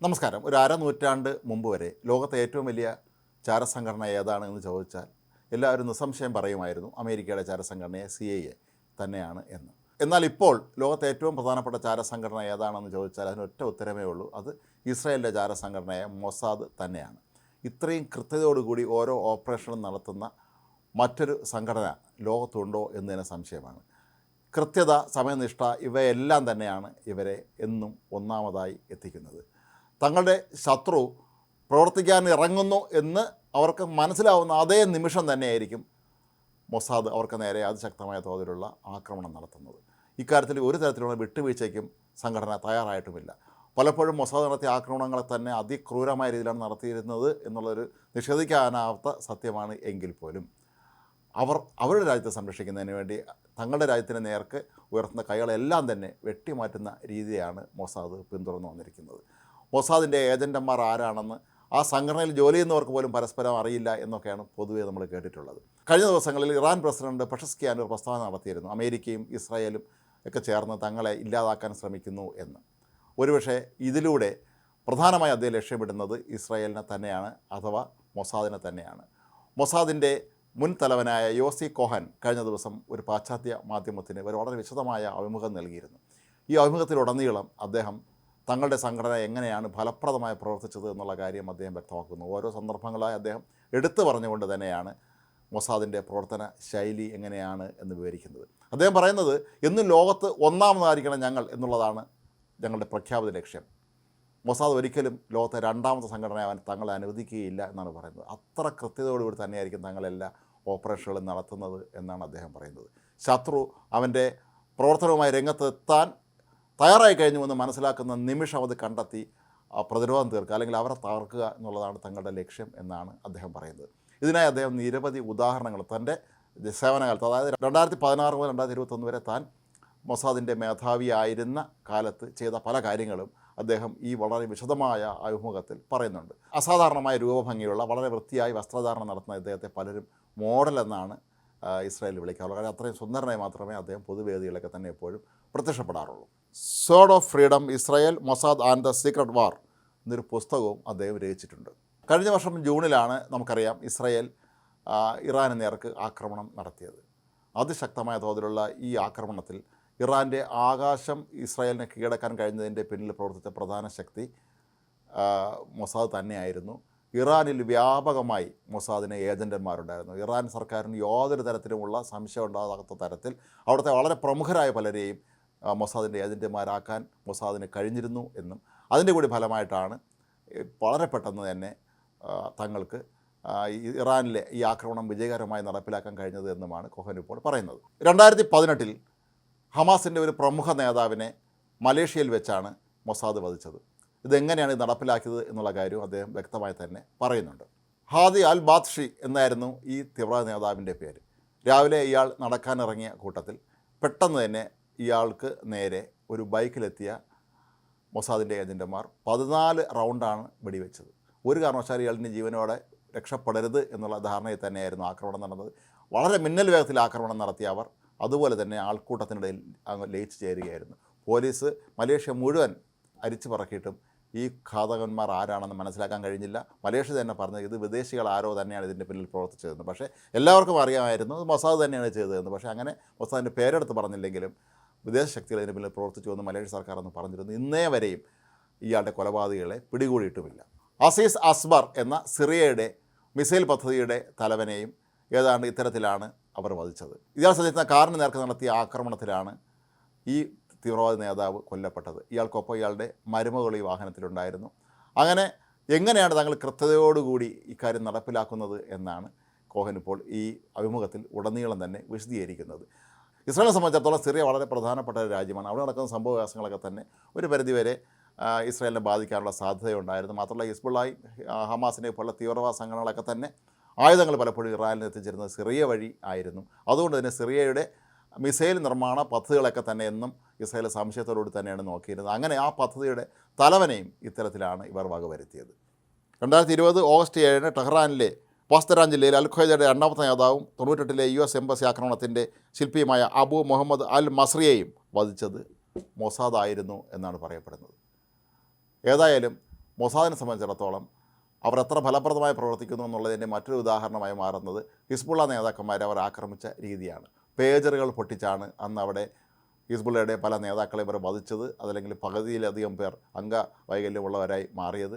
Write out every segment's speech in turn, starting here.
നമസ്കാരം. ഒരു അരനൂറ്റാണ്ട് മുമ്പ് വരെ ലോകത്തെ ഏറ്റവും വലിയ ചാരസംഘടന ഏതാണ് എന്ന് ചോദിച്ചാൽ എല്ലാവരും നിസ്സംശയം പറയുമായിരുന്നു അമേരിക്കയുടെ ചാരസംഘടനയെ CIA തന്നെയാണ് എന്ന്. എന്നാൽ ഇപ്പോൾ ലോകത്തെ ഏറ്റവും പ്രധാനപ്പെട്ട ചാരസംഘടന ഏതാണെന്ന് ചോദിച്ചാൽ അതിനൊറ്റ ഉത്തരമേ ഉള്ളൂ, അത് ഇസ്രായേലിൻ്റെ ചാരസംഘടനയായ മൊസാദ് തന്നെയാണ്. ഇത്രയും കൃത്യതയോടുകൂടി ഓരോ ഓപ്പറേഷനും നടത്തുന്ന മറ്റൊരു സംഘടന ലോകത്തുണ്ടോ എന്നതിന് സംശയമാണ്. കൃത്യത, സമയനിഷ്ഠ ഇവയെല്ലാം തന്നെയാണ് ഇവരെ എന്നും ഒന്നാമതായി എത്തിക്കുന്നത്. തങ്ങളുടെ ശത്രു പ്രവർത്തിക്കാൻ ഇറങ്ങുന്നു എന്ന് അവർക്ക് മനസ്സിലാവുന്ന അതേ നിമിഷം തന്നെയായിരിക്കും മൊസാദ് അവർക്ക് നേരെ അതിശക്തമായ തോതിലുള്ള ആക്രമണം നടത്തുന്നത്. ഇക്കാര്യത്തിൽ ഒരു തരത്തിലുള്ള വിട്ടുവീഴ്ചയ്ക്കും സംഘടന തയ്യാറായിട്ടുമില്ല. പലപ്പോഴും മൊസാദ് നടത്തിയ ആക്രമണങ്ങളെ തന്നെ അതിക്രൂരമായ രീതിയിലാണ് നടത്തിയിരുന്നത് എന്നുള്ളൊരു നിഷേധിക്കാനാവാത്ത സത്യമാണ്. എങ്കിൽ പോലും അവരുടെ രാജ്യത്തെ സംരക്ഷിക്കുന്നതിന് വേണ്ടി തങ്ങളുടെ രാജ്യത്തിന് നേർക്ക് ഉയർത്തുന്ന കൈകളെല്ലാം തന്നെ വെട്ടിമാറ്റുന്ന രീതിയാണ് മൊസാദ് പിന്തുടർന്നു വന്നിരിക്കുന്നത്. മൊസാദിൻ്റെ ഏജൻറ്റന്മാർ ആരാണെന്ന് ആ സംഘടനയിൽ ജോലി ചെയ്യുന്നവർക്ക് പോലും പരസ്പരം അറിയില്ല എന്നൊക്കെയാണ് പൊതുവേ നമ്മൾ കേട്ടിട്ടുള്ളത്. കഴിഞ്ഞ ദിവസങ്ങളിൽ ഇറാൻ പ്രസിഡന്റ് പെഷസ്കിയാൻ ഒരു പ്രസ്താവന നടത്തിയിരുന്നു. അമേരിക്കയും ഇസ്രായേലും ഒക്കെ ചേർന്ന് തങ്ങളെ ഇല്ലാതാക്കാൻ ശ്രമിക്കുന്നു എന്ന്. ഒരുപക്ഷെ ഇതിലൂടെ പ്രധാനമായി അദ്ദേഹം ലക്ഷ്യമിടുന്നത് ഇസ്രായേലിനെ തന്നെയാണ്, അഥവാ മൊസാദിനെ തന്നെയാണ്. മൊസാദിൻ്റെ മുൻ തലവനായ യോസി കോഹൻ കഴിഞ്ഞ ദിവസം ഒരു പാശ്ചാത്യ മാധ്യമത്തിന് ഒരു വളരെ വിശദമായ അഭിമുഖം നൽകിയിരുന്നു. ഈ അഭിമുഖത്തിലുടനീളം അദ്ദേഹം തങ്ങളുടെ സംഘടന എങ്ങനെയാണ് ഫലപ്രദമായി പ്രവർത്തിച്ചത് എന്നുള്ള കാര്യം അദ്ദേഹം വ്യക്തമാക്കുന്നു. ഓരോ സന്ദർഭങ്ങളായി അദ്ദേഹം എടുത്തു പറഞ്ഞുകൊണ്ട് തന്നെയാണ് മൊസാദിൻ്റെ പ്രവർത്തന ശൈലി എങ്ങനെയാണ് എന്ന് വിവരിക്കുന്നത്. അദ്ദേഹം പറയുന്നത്, എന്നും ലോകത്ത് ഒന്നാമതായിരിക്കണം ഞങ്ങൾ എന്നുള്ളതാണ് ഞങ്ങളുടെ പ്രഖ്യാപിത ലക്ഷ്യം. മൊസാദ് ഒരിക്കലും ലോകത്തെ രണ്ടാമത്തെ സംഘടനയാവാൻ തങ്ങളെ അനുവദിക്കുകയില്ല എന്നാണ് പറയുന്നത്. അത്ര കൃത്യതയോടുകൂടി തന്നെയായിരിക്കും തങ്ങളെല്ലാ ഓപ്പറേഷനുകളും നടത്തുന്നത് എന്നാണ് അദ്ദേഹം പറയുന്നത്. ശത്രു അവൻ്റെ പ്രവർത്തനവുമായി രംഗത്തെത്താൻ തയ്യാറായി കഴിഞ്ഞുവെന്ന് മനസ്സിലാക്കുന്ന നിമിഷം അത് കണ്ടെത്തി പ്രതിരോധം തീർക്കുക, അല്ലെങ്കിൽ അവരെ തകർക്കുക എന്നുള്ളതാണ് തങ്ങളുടെ ലക്ഷ്യം എന്നാണ് അദ്ദേഹം പറയുന്നത്. ഇതിനായി അദ്ദേഹം നിരവധി ഉദാഹരണങ്ങൾ തൻ്റെ സേവനകാലത്ത്, അതായത് 2016 മുതൽ 2021 വരെ താൻ മൊസാദിൻ്റെ മേധാവിയായിരുന്ന കാലത്ത് ചെയ്ത പല കാര്യങ്ങളും അദ്ദേഹം ഈ വളരെ വിശദമായ അഭിമുഖത്തിൽ പറയുന്നുണ്ട്. അസാധാരണമായ രൂപഭംഗിയുള്ള വളരെ വൃത്തിയായി വസ്ത്രധാരണം നടത്തുന്ന ഇദ്ദേഹത്തെ പലരും മോഡൽ എന്നാണ് ഇസ്രായേലിൽ വിളിക്കാറുള്ളത്. കാരണം അത്രയും സുന്ദരനായി മാത്രമേ അദ്ദേഹം പൊതുവേദികളൊക്കെ തന്നെ എപ്പോഴും പ്രത്യക്ഷപ്പെടാറുള്ളൂ. Sword of freedom, Israel, Mossad and the secret war എന്നൊരു പുസ്തകവും അദ്ദേഹം രചിച്ചിട്ടുണ്ട്. കഴിഞ്ഞ വർഷം ജൂണിലാണ് നമുക്കറിയാം ഇസ്രായേൽ ഇറാന് നേർക്ക് ആക്രമണം നടത്തിയത്. അതിശക്തമായ തോതിലുള്ള ഈ ആക്രമണത്തിൽ ഇറാൻ്റെ ആകാശം ഇസ്രായേലിനെ കീഴടക്കാൻ കഴിഞ്ഞതിൻ്റെ പിന്നിൽ പ്രവർത്തിച്ച പ്രധാന ശക്തി മൊസാദ് തന്നെയായിരുന്നു. ഇറാനിൽ വ്യാപകമായി മൊസാദിന് ഏജൻറ്റന്മാരുണ്ടായിരുന്നു. ഇറാൻ സർക്കാരിന് യാതൊരു തരത്തിലുമുള്ള സംശയം ഉണ്ടാകാത്ത തരത്തിൽ അവിടുത്തെ വളരെ പ്രമുഖരായ പലരെയും മൊസാദിൻ്റെ ഏജൻറ്റുമാരാക്കാൻ മൊസാദിന് കഴിഞ്ഞിരുന്നു എന്നും അതിൻ്റെ കൂടി ഫലമായിട്ടാണ് വളരെ പെട്ടെന്ന് തന്നെ തങ്ങൾക്ക് ഇറാനിലെ ഈ ആക്രമണം വിജയകരമായി നടപ്പിലാക്കാൻ കഴിഞ്ഞത് എന്നുമാണ് കോഹൻ ഇപ്പോൾ പറയുന്നത്. 2018 ഹമാസിൻ്റെ ഒരു പ്രമുഖ നേതാവിനെ മലേഷ്യയിൽ വെച്ചാണ് മൊസാദ് വധിച്ചത്. ഇതെങ്ങനെയാണ് നടപ്പിലാക്കിയത് എന്നുള്ള കാര്യവും അദ്ദേഹം വ്യക്തമായി തന്നെ പറയുന്നുണ്ട്. ഹാദി അൽ ബാത്ഷി എന്നായിരുന്നു ഈ തീവ്രവാദ നേതാവിൻ്റെ പേര്. രാവിലെ ഇയാൾ നടക്കാനിറങ്ങിയ കൂട്ടത്തിൽ പെട്ടെന്ന് തന്നെ ഇയാൾക്ക് നേരെ ഒരു ബൈക്കിലെത്തിയ മൊസാദിൻ്റെ ഏജൻറ്റന്മാർ 14 റൗണ്ടാണ് വെടിവെച്ചത്. ഒരു കാരണവശാലും ഇയാളിൻ്റെ ജീവനോടെ രക്ഷപ്പെടരുത് എന്നുള്ള ധാരണയിൽ തന്നെയായിരുന്നു ആക്രമണം നടന്നത്. വളരെ മിന്നൽ വേഗത്തിൽ ആക്രമണം നടത്തിയ അവർ അതുപോലെ തന്നെ ആൾക്കൂട്ടത്തിനിടയിൽ അങ്ങ് ലയിച്ചു ചേരുകയായിരുന്നു. പോലീസ് മലേഷ്യ മുഴുവൻ അരിച്ചു പറക്കിയിട്ടും ഈ ഘാതകന്മാർ ആരാണെന്ന് മനസ്സിലാക്കാൻ കഴിഞ്ഞില്ല. മലേഷ്യ തന്നെ പറഞ്ഞത് ഇത് വിദേശികൾ ആരോ തന്നെയാണ് ഇതിൻ്റെ പിന്നിൽ പ്രവർത്തിച്ചതെന്ന്. പക്ഷേ എല്ലാവർക്കും അറിയാമായിരുന്നു മൊസാദ് തന്നെയാണ് ചെയ്തതെന്ന്. പക്ഷേ അങ്ങനെ മൊസാദിൻ്റെ പേരെടുത്ത് പറഞ്ഞില്ലെങ്കിലും വിദേശ ശക്തികൾ ഇതിന് പിന്നിൽ പ്രവർത്തിച്ചുവെന്ന് മലേഷ്യ സർക്കാർ എന്ന് പറഞ്ഞിരുന്നു. ഇന്നേ വരെയും ഇയാളുടെ കൊലപാതകികളെ പിടികൂടിയിട്ടുമില്ല. അസീസ് അസ്ബർ എന്ന സിറിയയുടെ മിസൈൽ പദ്ധതിയുടെ തലവനെയും ഏതാണ്ട് ഇത്തരത്തിലാണ് അവർ വധിച്ചത്. ഇയാൾ സഞ്ചരിക്കുന്ന കാറിന് നേർക്ക് നടത്തിയ ആക്രമണത്തിലാണ് ഈ തീവ്രവാദ നേതാവ് കൊല്ലപ്പെട്ടത്. ഇയാൾക്കൊപ്പം ഇയാളുടെ മരുമകൾ ഈ വാഹനത്തിലുണ്ടായിരുന്നു. അങ്ങനെ എങ്ങനെയാണ് തങ്ങൾ കൃത്യതയോടുകൂടി ഇക്കാര്യം നടപ്പിലാക്കുന്നത് എന്നാണ് കോഹൻ ഇപ്പോൾ ഈ അഭിമുഖത്തിൽ ഉടനീളം തന്നെ വിശദീകരിക്കുന്നത്. ഇസ്രായേലിനെ സംബന്ധിച്ചിടത്തോളം സിറിയ വളരെ പ്രധാനപ്പെട്ട ഒരു രാജ്യമാണ്. അവിടെ നടക്കുന്ന സംഭവവികാസങ്ങളൊക്കെ തന്നെ ഒരു പരിധിവരെ ഇസ്രായേലിനെ ബാധിക്കാനുള്ള സാധ്യതയുണ്ടായിരുന്നു. മാത്രമല്ല ഹിസ്ബുള്ളായും ഹമാസിനെ പോലുള്ള തീവ്രവാദ സംഘടനകളൊക്കെ തന്നെ ആയുധങ്ങൾ പലപ്പോഴും ഇറാനിൽ എത്തിച്ചിരുന്നത് സിറിയ വഴി ആയിരുന്നു. അതുകൊണ്ട് തന്നെ സിറിയയുടെ മിസൈൽ നിർമ്മാണ പദ്ധതികളൊക്കെ തന്നെ എന്നും ഇസ്രായേൽ സംശയത്തോടുകൂടി തന്നെയാണ് നോക്കിയിരുന്നത്. അങ്ങനെ ആ പദ്ധതിയുടെ തലവനെയും ഇത്തരത്തിലാണ് ഇവർ വകവരുത്തിയത്. 2020 ഓഗസ്റ്റ് 7 ടെഹ്റാനിലെ വാസ്തരാൻ ജില്ലയിൽ അൽ ഖ്വയ്ദയുടെ രണ്ടാമത്തെ നേതാവും 98-ലെ US എംബസി ആക്രമണത്തിൻ്റെ ശില്പിയുമായ അബു മുഹമ്മദ് അൽ മസ്രിയെയും വധിച്ചത് മൊസാദ് ആയിരുന്നു എന്നാണ് പറയപ്പെടുന്നത്. ഏതായാലും മൊസാദിനെ സംബന്ധിച്ചിടത്തോളം അവർ എത്ര ഫലപ്രദമായി പ്രവർത്തിക്കുന്നു എന്നുള്ളതിൻ്റെ മറ്റൊരു ഉദാഹരണമായി മാറുന്നത് ഹിസ്ബുള്ള നേതാക്കന്മാരെ അവർ ആക്രമിച്ച രീതിയാണ്. പേജറുകൾ പൊട്ടിച്ചാണ് അന്ന് അവിടെ ഹിസ്ബുള്ളയുടെ പല നേതാക്കളെ ഇവർ വധിച്ചത്, അതല്ലെങ്കിൽ പകുതിയിലധികം പേർ അംഗവൈകല്യമുള്ളവരായി മാറിയത്.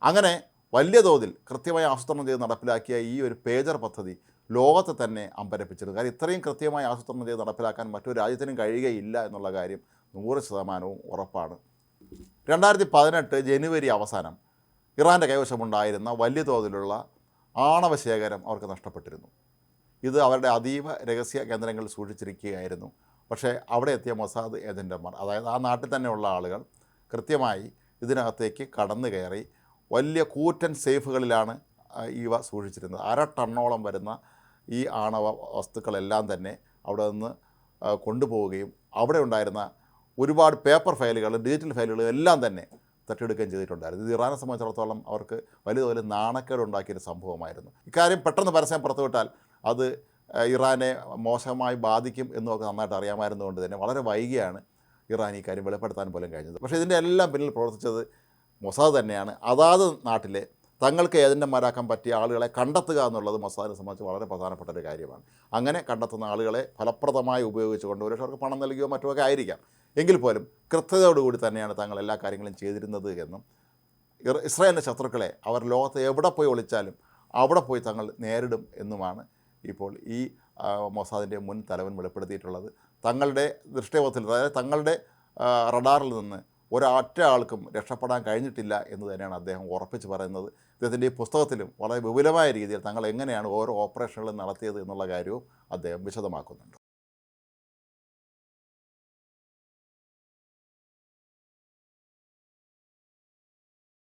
അങ്ങനെ വലിയ തോതിൽ കൃത്യമായി ആസൂത്രണം ചെയ്ത് നടപ്പിലാക്കിയ ഈ ഒരു പേജർ പദ്ധതി ലോകത്തെ തന്നെ അമ്പരപ്പിച്ചിരുന്നു. കാരണം ഇത്രയും കൃത്യമായി ആസൂത്രണം ചെയ്ത് നടപ്പിലാക്കാൻ മറ്റൊരു രാജ്യത്തിനും കഴിയുകയില്ല എന്നുള്ള കാര്യം 100% ഉറപ്പാണ്. 2018 ജനുവരി അവസാനം ഇറാൻ്റെ കൈവശമുണ്ടായിരുന്ന വലിയ തോതിലുള്ള ആണവ ശേഖരം അവർക്ക് നഷ്ടപ്പെട്ടിരുന്നു. ഇത് അവരുടെ അതീവ രഹസ്യ കേന്ദ്രങ്ങളിൽ സൂക്ഷിച്ചിരിക്കുകയായിരുന്നു. പക്ഷേ അവിടെ എത്തിയ മൊസാദ് ഏജൻറ്റന്മാർ, അതായത് ആ നാട്ടിൽ തന്നെയുള്ള ആളുകൾ കൃത്യമായി ഇതിനകത്തേക്ക് കടന്നു കയറി വലിയ കൂറ്റൻ സേഫുകളിലാണ് ഇവ സൂക്ഷിച്ചിരുന്നത്. 1/2 ടണ്ണോളം വരുന്ന ഈ ആണവ വസ്തുക്കളെല്ലാം തന്നെ അവിടെ നിന്ന് കൊണ്ടുപോവുകയും അവിടെ ഉണ്ടായിരുന്ന ഒരുപാട് പേപ്പർ ഫയലുകൾ, ഡിജിറ്റൽ ഫയലുകൾ എല്ലാം തന്നെ തട്ടിയെടുക്കുകയും ചെയ്തിട്ടുണ്ടായിരുന്നു. ഇത് ഇറാനെ സംബന്ധിച്ചിടത്തോളം അവർക്ക് വലിയ തോതിൽ നാണക്കേട് ഉണ്ടാക്കിയൊരു സംഭവമായിരുന്നു. ഇക്കാര്യം പെട്ടെന്ന് പരസ്യം പുറത്തുവിട്ടാൽ അത് ഇറാനെ മോശമായി ബാധിക്കും എന്നൊക്കെ നന്നായിട്ട് അറിയാമായിരുന്നതുകൊണ്ട് തന്നെ വളരെ വൈകിയാണ് ഇറാൻ ഈ കാര്യം വെളിപ്പെടുത്താൻ പോലും കഴിഞ്ഞത്. പക്ഷേ ഇതിൻ്റെ എല്ലാം പിന്നിൽ പ്രവർത്തിച്ചത് മൊസാദ് തന്നെയാണ്. അതാത് നാട്ടിലെ തങ്ങൾക്ക് ഏജൻറ്റന്മാരാക്കാൻ പറ്റിയ ആളുകളെ കണ്ടെത്തുക എന്നുള്ളത് മൊസാദിനെ സംബന്ധിച്ച് വളരെ പ്രധാനപ്പെട്ട ഒരു കാര്യമാണ്. അങ്ങനെ കണ്ടെത്തുന്ന ആളുകളെ ഫലപ്രദമായി ഉപയോഗിച്ചുകൊണ്ട് ഒരു അവർക്ക് പണം നൽകുകയോ മറ്റുമൊക്കെ ആയിരിക്കാം, എങ്കിൽ പോലും കൃത്യതയോടുകൂടി തന്നെയാണ് തങ്ങൾ എല്ലാ കാര്യങ്ങളും ചെയ്തിരുന്നത് എന്നും ഇസ്രായേലിൻ്റെ ശത്രുക്കളെ അവർ ലോകത്ത് എവിടെ പോയി ഒളിച്ചാലും അവിടെ പോയി തങ്ങൾ നേരിടും എന്നുമാണ് ഇപ്പോൾ ഈ മൊസാദിൻ്റെ മുൻ തലവൻ വെളിപ്പെടുത്തിയിട്ടുള്ളത്. തങ്ങളുടെ ദൃഷ്ടിപഥത്തിൽ, അതായത് തങ്ങളുടെ റഡാറിൽ നിന്ന് ഒരൊറ്റ ആൾക്കും രക്ഷപ്പെടാൻ കഴിഞ്ഞിട്ടില്ല എന്ന് തന്നെയാണ് അദ്ദേഹം ഉറപ്പിച്ച് പറയുന്നത്. അദ്ദേഹത്തിൻ്റെ ഈ പുസ്തകത്തിലും വളരെ വിപുലമായ രീതിയിൽ തങ്ങൾ എങ്ങനെയാണ് ഓരോ ഓപ്പറേഷനുകളും നടത്തിയത് എന്നുള്ള കാര്യവും അദ്ദേഹം വിശദമാക്കുന്നുണ്ട്.